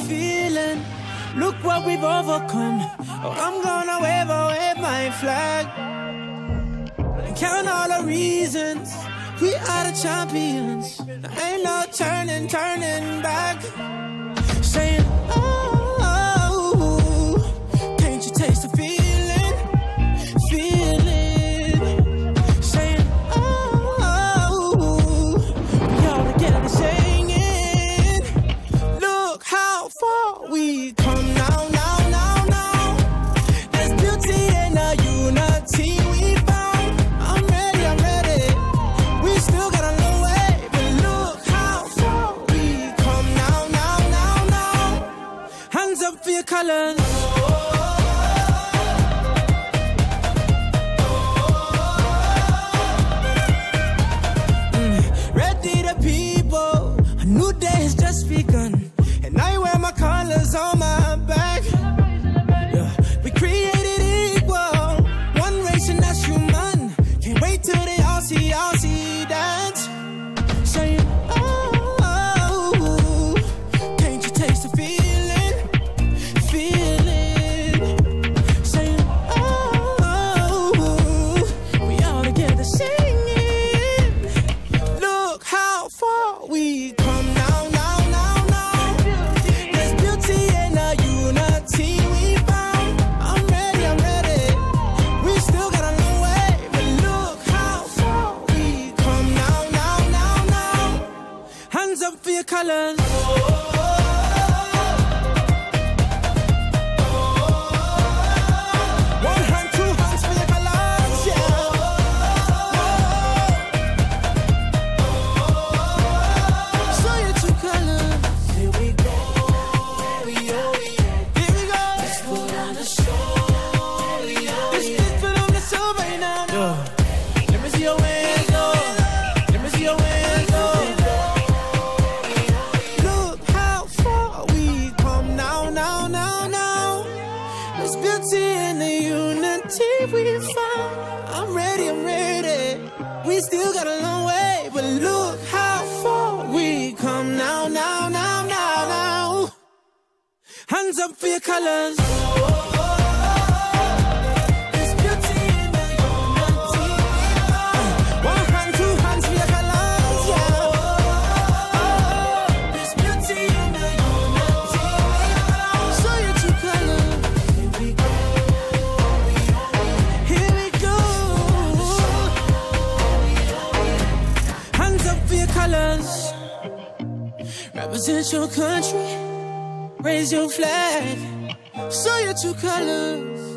feeling. Look what we've overcome. Oh, I'm gonna wave my flag and count all the reasons we are the champions. There ain't no turning back. Saying, oh, can't you taste the feeling? Saying, oh, we all together singing. Look how far we come now. There's beauty in the unity we found. I'm ready. We still got a long way, but look how far we come now. Hands up for your colors. Ready the people, a new day has just begun, and I wear my colors on my back. Yeah. We created equal, one race and that's human. Can't wait till they all see dance. Saying, oh, can't you taste the feeling? Saying, oh, we all together singing. Look how far we come now. There's beauty in the unity we found. I'm ready. We still got a long way, but look how far we come now. Hands up for your colors. One hand, two hands for your colors, yeah. Show your true colors. Here we go. Let's put on the show. Let's put on the show right now. Let me see your hands, Look how far we come now. There's beauty in the unity we found. I'm ready. We still got a long way, but look how far we come now. Hands up for your colors. There's beauty in the unity. One hand, two hands for your colors, yeah. There's beauty in the unity. Show your true colors. Here we go. Hands up for your colors. Represent your country. Raise your flag. Show your true colors.